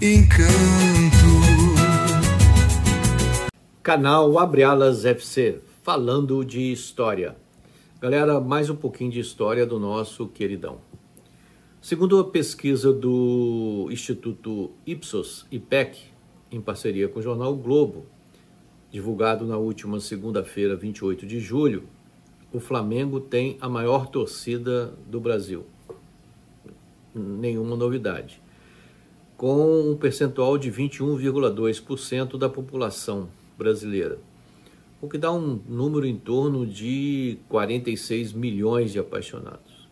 encanto. Canal Abre Alas FC, falando de história. Galera, mais um pouquinho de história do nosso queridão. Segundo a pesquisa do Instituto Ipsos, IPEC, em parceria com o jornal o Globo, divulgado na última segunda-feira, 28 de julho, o Flamengo tem a maior torcida do Brasil. Nenhuma novidade. Com um percentual de 21,2% da população brasileira, o que dá um número em torno de 46 milhões de apaixonados.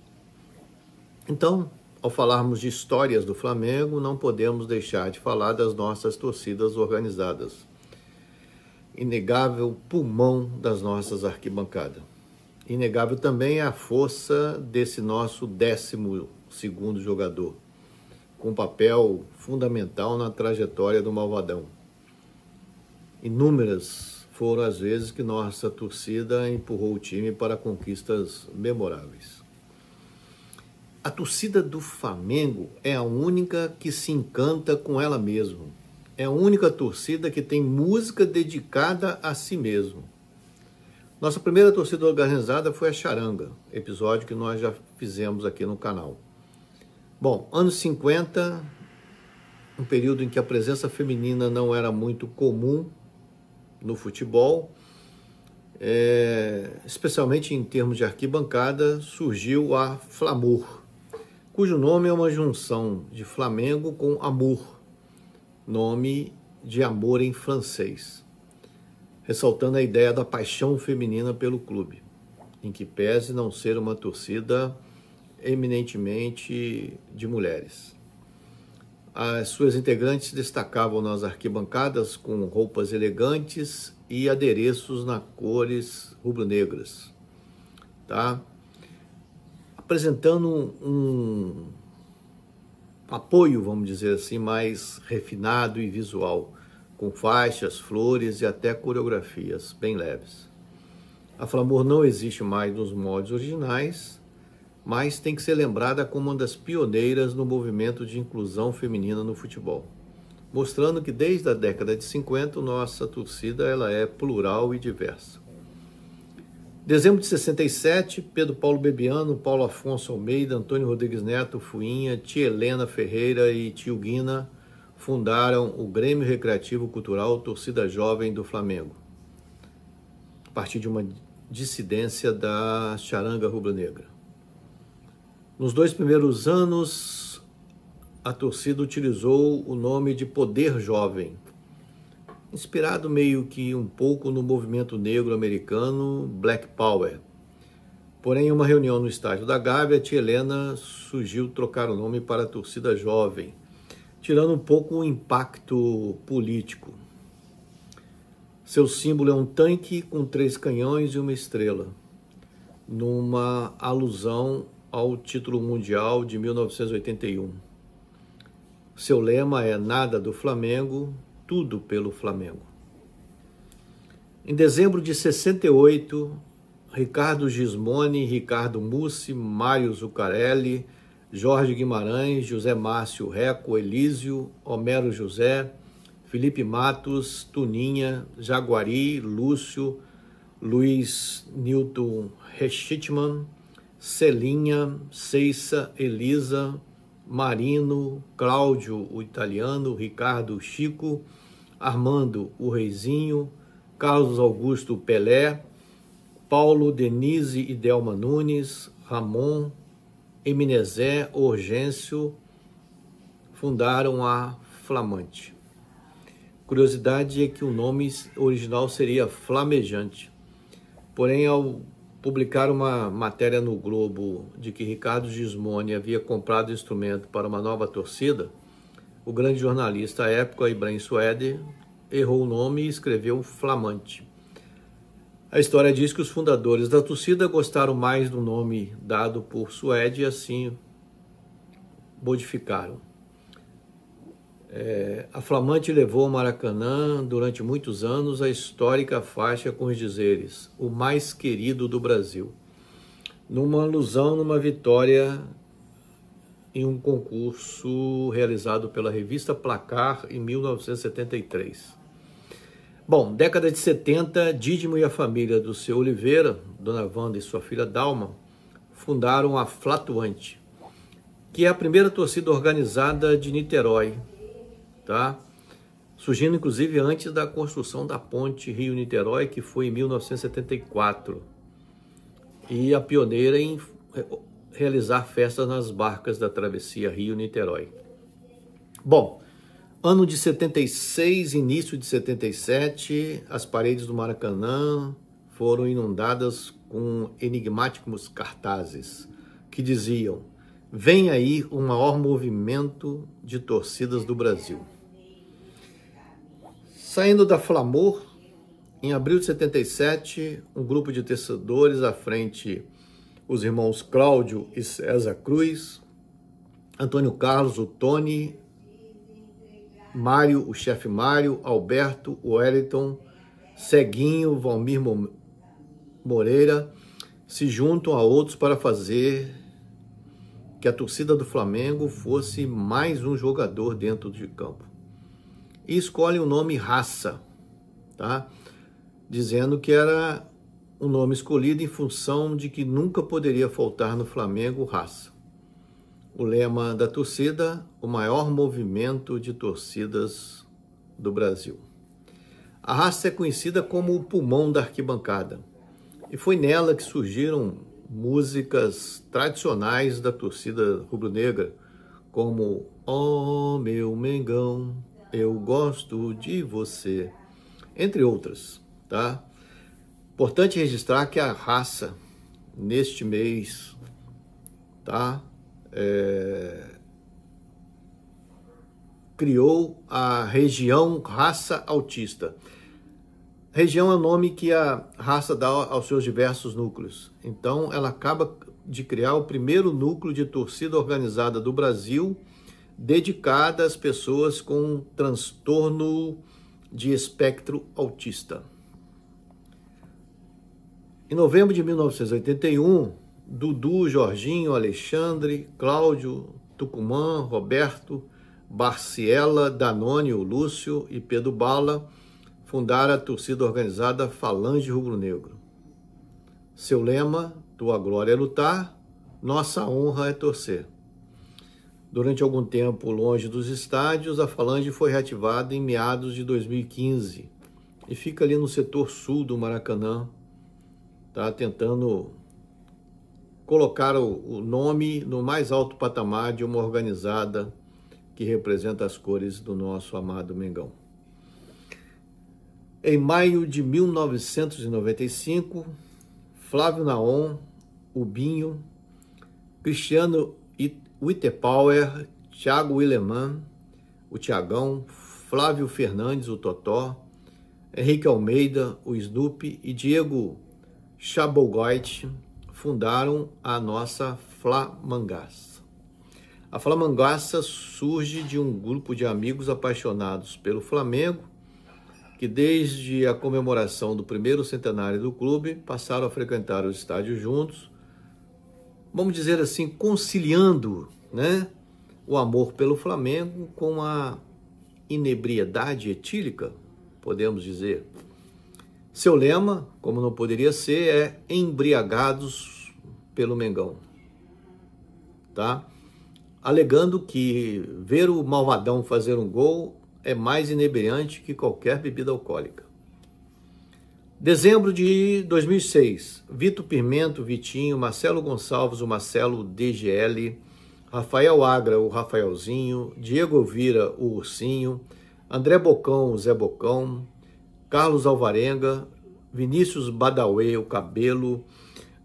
Então, ao falarmos de histórias do Flamengo, não podemos deixar de falar das nossas torcidas organizadas. Inegável pulmão das nossas arquibancadas. Inegável também a força desse nosso 12º jogador, com papel fundamental na trajetória do Malvadão. Inúmeras foram as vezes que nossa torcida empurrou o time para conquistas memoráveis. A torcida do Flamengo é a única que se encanta com ela mesma. É a única torcida que tem música dedicada a si mesmo. Nossa primeira torcida organizada foi a Charanga, episódio que nós já fizemos aqui no canal. Bom, anos 50, um período em que a presença feminina não era muito comum no futebol, especialmente em termos de arquibancada, surgiu a Flamur, cujo nome é uma junção de Flamengo com amour, nome de amor em francês, ressaltando a ideia da paixão feminina pelo clube, em que pese não ser uma torcida eminentemente de mulheres. As suas integrantes se destacavam nas arquibancadas com roupas elegantes e adereços nas cores rubro-negras, tá? Apresentando um apoio, vamos dizer assim, mais refinado e visual, com faixas, flores e até coreografias bem leves. A Flamur não existe mais nos moldes originais, mas tem que ser lembrada como uma das pioneiras no movimento de inclusão feminina no futebol, mostrando que desde a década de 50 nossa torcida ela é plural e diversa. Dezembro de 67, Pedro Paulo Bebiano, Paulo Afonso Almeida, Antônio Rodrigues Neto, Fuinha, tia Helena Ferreira e tio Guina fundaram o Grêmio Recreativo Cultural Torcida Jovem do Flamengo, a partir de uma dissidência da Charanga Rubro-Negra. Nos 2 primeiros anos, a torcida utilizou o nome de Poder Jovem, inspirado meio que um pouco no movimento negro americano Black Power. Porém, em uma reunião no estádio da Gávea, a tia Helena sugeriu trocar o nome para a Torcida Jovem, tirando um pouco o impacto político. Seu símbolo é um tanque com 3 canhões e uma estrela, numa alusão ao título mundial de 1981. Seu lema é nada do Flamengo, tudo pelo Flamengo. Em dezembro de 68, Ricardo Gismoni, Ricardo Mussi, Mário Zuccarelli, Jorge Guimarães, José Márcio Reco, Elísio, Homero José, Felipe Matos, Tuninha, Jaguari, Lúcio, Luiz Newton Reschitman, Celinha, Ceissa, Elisa, Marino, Cláudio, o italiano, Ricardo, o Chico, Armando, o Reizinho, Carlos Augusto, o Pelé, Paulo, Denise e Delma Nunes, Ramon, Eminezé, Orgêncio, fundaram a Flamante. Curiosidade é que o nome original seria Flamejante. Porém, ao publicar uma matéria no Globo de que Ricardo Gismoni havia comprado instrumento para uma nova torcida, o grande jornalista à época, Ibrahim Suede, errou o nome e escreveu Flamante. A história diz que os fundadores da torcida gostaram mais do nome dado por Suede e assim modificaram. A Flamante levou ao Maracanã durante muitos anos a histórica faixa com os dizeres "o mais querido do Brasil", numa alusão numa vitória em um concurso realizado pela revista Placar em 1973. Bom, década de 70, Dídimo e a família do seu Oliveira, Dona Wanda e sua filha Dalma, fundaram a Flutuante, que é a primeira torcida organizada de Niterói, tá? Surgindo inclusive antes da construção da ponte Rio-Niterói, que foi em 1974, e a pioneira em realizar festas nas barcas da travessia Rio-Niterói. Bom, ano de 76, início de 77, as paredes do Maracanã foram inundadas com enigmáticos cartazes que diziam: vem aí o maior movimento de torcidas do Brasil. Saindo da Flamor, em abril de 77, um grupo de torcedores à frente, os irmãos Cláudio e César Cruz, Antônio Carlos, o Tony, Mário, o chefe Mário, Alberto, o Wellington, Ceguinho, Valmir Moreira, se juntam a outros para fazer que a torcida do Flamengo fosse mais um jogador dentro de campo. E escolhem o nome Raça, tá? Dizendo que era um nome escolhido em função de que nunca poderia faltar no Flamengo raça. O lema da torcida: o maior movimento de torcidas do Brasil. A raça é conhecida como o pulmão da arquibancada, e foi nela que surgiram músicas tradicionais da torcida rubro-negra, como "Oh, meu Mengão, eu gosto de você", entre outras, tá? Importante registrar que a raça, neste mês, tá? Criou a região Raça Autista. Região é o nome que a raça dá aos seus diversos núcleos. Então, ela acaba de criar o primeiro núcleo de torcida organizada do Brasil, dedicada às pessoas com transtorno de espectro autista. Em novembro de 1981, Dudu, Jorginho, Alexandre, Cláudio, Tucumã, Roberto, Barciela, Danone, Lúcio e Pedro Bala fundaram a torcida organizada Falange Rubro-Negro. Seu lema: tua glória é lutar, nossa honra é torcer. Durante algum tempo longe dos estádios, a Falange foi reativada em meados de 2015 e fica ali no setor sul do Maracanã, tá? Tentando colocar o nome no mais alto patamar de uma organizada que representa as cores do nosso amado Mengão. Em maio de 1995, Flávio Naon, Ubinho, Cristiano Wittepower, Thiago Willeman, o Thiagão, Flávio Fernandes, o Totó, Henrique Almeida, o Snoopy e Diego Chabogoit fundaram a nossa Flamangaça. A Flamangaça surge de um grupo de amigos apaixonados pelo Flamengo, que desde a comemoração do primeiro centenário do clube passaram a frequentar o estádio juntos, vamos dizer assim, conciliando, né, o amor pelo Flamengo com a inebriedade etílica, podemos dizer. Seu lema, como não poderia ser, é embriagados pelo Mengão, tá? Alegando que ver o malvadão fazer um gol é mais inebriante que qualquer bebida alcoólica. Dezembro de 2006, Vitor Pimento, Vitinho, Marcelo Gonçalves, o Marcelo DGL, Rafael Agra, o Rafaelzinho, Diego Elvira, o Ursinho, André Bocão, o Zé Bocão, Carlos Alvarenga, Vinícius Badauê, o Cabelo,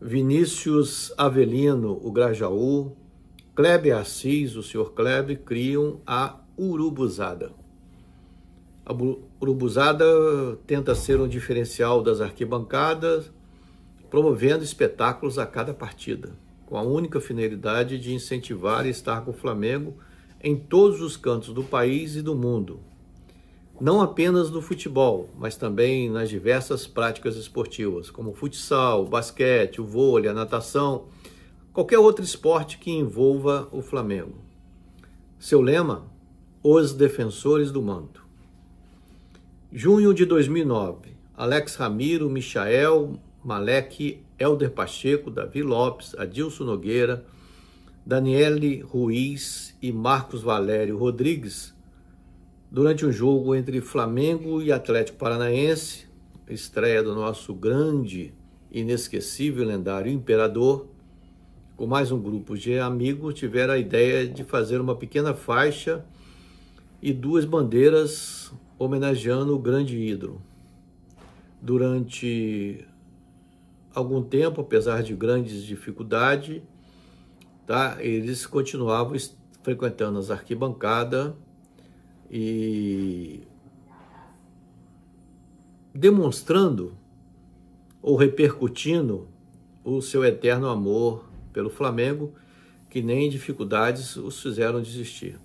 Vinícius Avelino, o Grajaú, Kleber Assis, o Sr. Kleber, criam a Urubuzada. A Urubuzada tenta ser um diferencial das arquibancadas, promovendo espetáculos a cada partida, com a única finalidade de incentivar e estar com o Flamengo em todos os cantos do país e do mundo. Não apenas no futebol, mas também nas diversas práticas esportivas, como o futsal, o basquete, o vôlei, a natação, qualquer outro esporte que envolva o Flamengo. Seu lema: os defensores do manto. Junho de 2009, Alex Ramiro, Michael, Malek, Helder Pacheco, Davi Lopes, Adilson Nogueira, Daniele Ruiz e Marcos Valério Rodrigues, durante um jogo entre Flamengo e Atlético Paranaense, estreia do nosso grande, inesquecível, lendário Imperador, com mais um grupo de amigos, tiveram a ideia de fazer uma pequena faixa e 2 bandeiras homenageando o grande ídolo. Durante algum tempo, apesar de grandes dificuldades, eles continuavam frequentando as arquibancadas e demonstrando ou repercutindo o seu eterno amor pelo Flamengo, que nem dificuldades os fizeram desistir.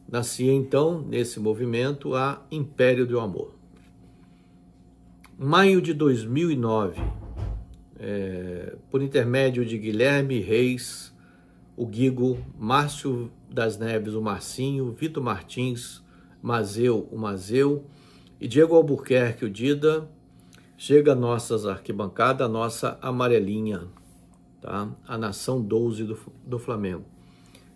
Nascia então, nesse movimento, a Império do Amor. Maio de 2009, por intermédio de Guilherme Reis, o Guigo, Márcio das Neves, o Marcinho, Vitor Martins, Mazeu, o Mazeu, e Diego Albuquerque, o Dida, chega a nossas arquibancadas, a nossa amarelinha, tá? A Nação 12 do Flamengo,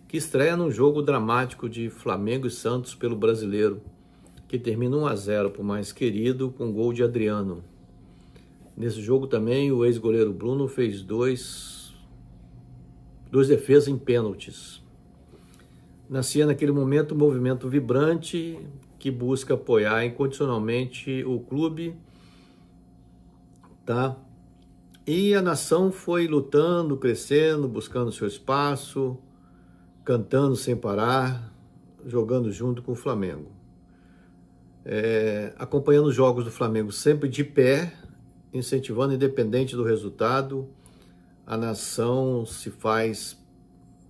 que estreia num jogo dramático de Flamengo e Santos pelo Brasileiro, que termina 1-0 para o mais querido, com gol de Adriano. Nesse jogo também o ex-goleiro Bruno fez duas defesas em pênaltis. Nascia naquele momento um movimento vibrante que busca apoiar incondicionalmente o clube, tá? E a nação foi lutando, crescendo, buscando seu espaço, cantando sem parar, jogando junto com o Flamengo. Acompanhando os jogos do Flamengo sempre de pé, incentivando, independente do resultado, a nação se faz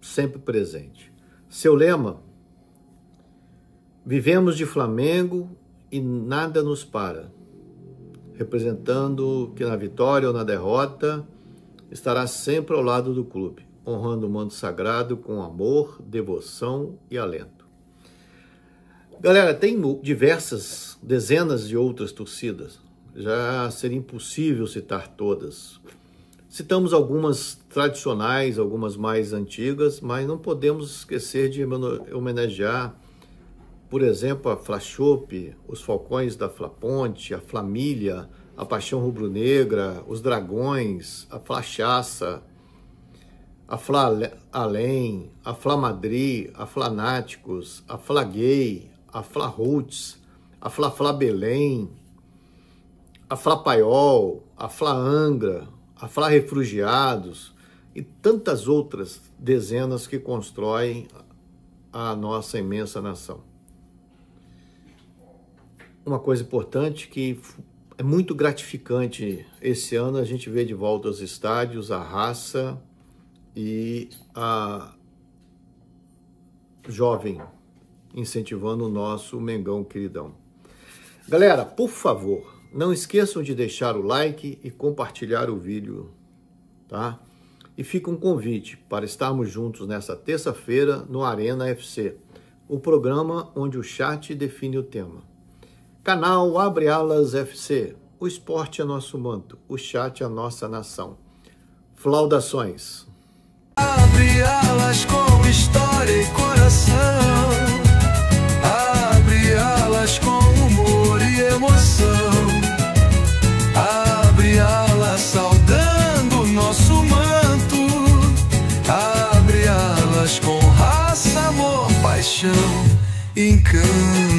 sempre presente. Seu lema: vivemos de Flamengo e nada nos para. Representando que na vitória ou na derrota estará sempre ao lado do clube, honrando o manto sagrado com amor, devoção e alento. Galera, tem diversas, dezenas de outras torcidas, já seria impossível citar todas. Citamos algumas tradicionais, algumas mais antigas, mas não podemos esquecer de homenagear, por exemplo, a Flachope, os Falcões da Flaponte, a Flamília, a Paixão Rubro-Negra, os Dragões, a Flachaça, a Fla Além, a Fla Madrid, a Flanáticos, a Fla Gay, a Fla Roots, a Fla Belém, a Fla Paiol, a Fla Angra, a Fla Refugiados e tantas outras dezenas que constroem a nossa imensa nação. Uma coisa importante que é muito gratificante esse ano, a gente vê de volta aos estádios a raça e a jovem incentivando o nosso Mengão queridão. Galera, por favor, não esqueçam de deixar o like e compartilhar o vídeo, tá? E fica um convite para estarmos juntos nessa terça-feira no Arena FC, o programa onde o chat define o tema. Canal Abre Alas FC, o esporte é nosso manto, o chat é a nossa nação. Flaudações. Abre alas com história e coração, abre alas com humor e emoção, abre alas saudando nosso manto, abre alas com raça, amor, paixão, encanto.